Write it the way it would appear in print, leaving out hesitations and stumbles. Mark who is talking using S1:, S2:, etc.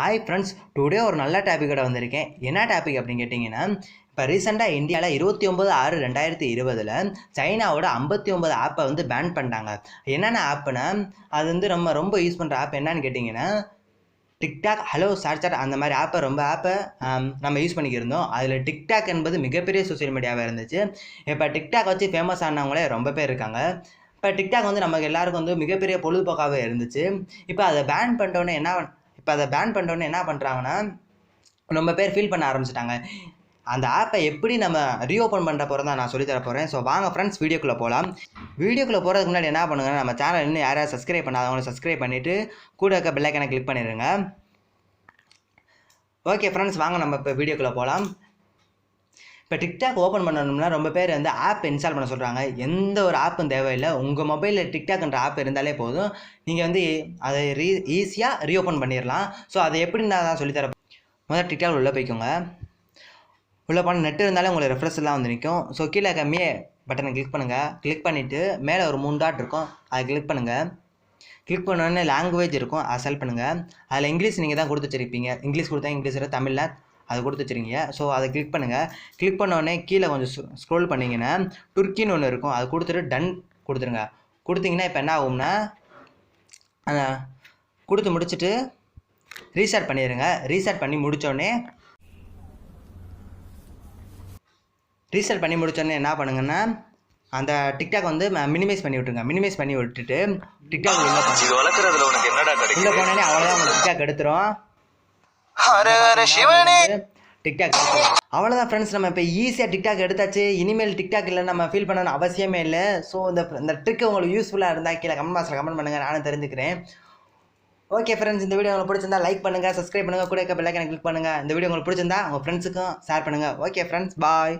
S1: Hi friends, today ஒரு நல்ல டாப்பிக்கோட வந்திருக்கேன். என்ன டாபிக் அப்படின்னு கேட்டிங்கன்னா, இப்போ ரீசெண்டாக இந்தியாவில் 29/6/2020 சைனாவோட 59 ஆப்பை வந்து பேன் பண்ணிட்டாங்க. என்னென்ன ஆப்புனா, அது வந்து ரொம்ப யூஸ் பண்ணுற ஆப் என்னன்னு கேட்டிங்கன்னா, டிக்டாக், ஹலோ சார்ஜர் அந்த மாதிரி ஆப்பை நம்ம யூஸ் பண்ணிக்கிருந்தோம். அதில் டிக்டாக் என்பது மிகப்பெரிய சோசியல் மீடியாவாக இருந்துச்சு. இப்போ டிக்டாக் வச்சு ஃபேமஸ் ஆனவங்களே ரொம்ப பேர் இருக்காங்க. இப்போ டிக்டாக் வந்து நமக்கு எல்லாருக்கும் வந்து மிகப்பெரிய பொழுதுபோக்காகவே இருந்துச்சு. இப்போ அதை பேன் பண்ணிட்டோன்னே என்ன பண்ணுறாங்கன்னா, ரொம்ப பேர் ஃபீல் பண்ண ஆரம்பிச்சிட்டாங்க. அந்த ஆப்பை எப்படி நம்ம ரீஓப்பன் பண்ணுற போகிறத தான் நான் சொல்லித்தர போகிறேன். ஸோ வாங்க ஃப்ரெண்ட்ஸ், வீடியோக்குள்ளே போகலாம். வீடியோக்குள்ளே போகிறதுக்கு முன்னாடி என்ன பண்ணுங்கன்னா, நம்ம சேனல் இன்னும் யாராவது சப்ஸ்கிரைப் பண்ணாதவங்களை சப்ஸ்கிரைப் பண்ணிவிட்டு கூட இருக்க பெல் ஐக்கானை கிளிக் பண்ணிடுங்க. ஓகே ஃப்ரெண்ட்ஸ், வாங்க நம்ம இப்போ வீடியோக்குள்ளே போகலாம். இப்போ டிக்டாக் ஓப்பன் பண்ணணும்னா ரொம்ப பேர் வந்து ஆப் இன்ஸ்டால் பண்ண சொல்கிறாங்க. எந்த ஒரு ஆப்பும் தேவையில்லை. உங்கள் மொபைலில் டிக்டாக்ன்ற ஆப் இருந்தாலே போதும். நீங்கள் வந்து அதை ஈஸியாக ரீஓப்பன் பண்ணிடலாம். ஸோ அதை எப்படின்னு நான் தான் சொல்லித்தரேன். முதல்ல டிக்டாக் உள்ளே போய்க்கோங்க. உள்ளே போனால் நெட் இருந்தாலே உங்களுக்கு ரெஃப்ரெஷ் எல்லாம் வந்து நிற்கும். ஸோ கீழே கம்மியே பட்டனை கிளிக் பண்ணுங்கள். கிளிக் பண்ணிவிட்டு மேலே ஒரு 3 டாட் இருக்கும், அதை கிளிக் பண்ணுங்கள். கிளிக் பண்ணோடனே லாங்குவேஜ் இருக்கும், அதை செலக்ட் பண்ணுங்கள். அதில் இங்கிலீஷ் நீங்கள் தான் கொடுத்து வச்சுருப்பீங்க. இங்கிலீஷ் கொடுத்தா இங்கிலீஷ், தமிழில் அதை கொடுத்து வச்சுருக்கீங்க. ஸோ அதை கிளிக் பண்ணுங்கள். கிளிக் பண்ணோடனே கீழே கொஞ்சம் ஸ்க்ரோல் பண்ணிங்கன்னா துர்க்கின்னு ஒன்று இருக்கும், அதை கொடுத்துட்டு டன் கொடுத்துருங்க. கொடுத்தீங்கன்னா இப்போ என்ன ஆகும்னா, கொடுத்து முடிச்சுட்டு ரீஸ்டார்ட் பண்ணிடுங்க. ரீஸ்டார்ட் பண்ணி முடித்தோடனே என்ன பண்ணுங்கன்னா, அந்த டிக்டாக் வந்து மினிமைஸ் பண்ணி விட்டுருங்க. மினிமைஸ் பண்ணி விட்டுட்டு டிக்டாக் உள்ளே போனோடனே அவ்வளோதான், உங்களுக்கு டிக்டாக் எடுத்துரும். டிக்டாக் அவ்வளோதான் ஃப்ரெண்ட்ஸ். நம்ம இப்போ ஈஸியாக டிக்டாக் எடுத்தாச்சு. இனிமேல் டிக்டாக் இல்லை நம்ம ஃபீல் பண்ணணும்னு அவசியமே இல்லை. ஸோ இந்த ட்ரிக் உங்களுக்கு யூஸ்ஃபுல்லாக இருந்தால் கீழே கமெண்ட் பாக்ஸில் கமெண்ட் பண்ணுங்கள், நானும் தெரிஞ்சுக்கிறேன். ஓகே ஃப்ரெண்ட்ஸ், இந்த வீடியோ உங்களுக்கு பிடிச்சிருந்தா லைக் பண்ணுங்கள், சப்ஸ்கிரைப் பண்ணுங்கள், கூட இருக்க பெல் ஐக்கானை கிளிக் பண்ணுங்கள். இந்த வீடியோ உங்களுக்கு பிடிச்சிருந்தா உங்கள் ஃப்ரெண்ட்ஸுக்கும் ஷேர் பண்ணுங்கள். ஓகே ஃப்ரெண்ட்ஸ், பாய்.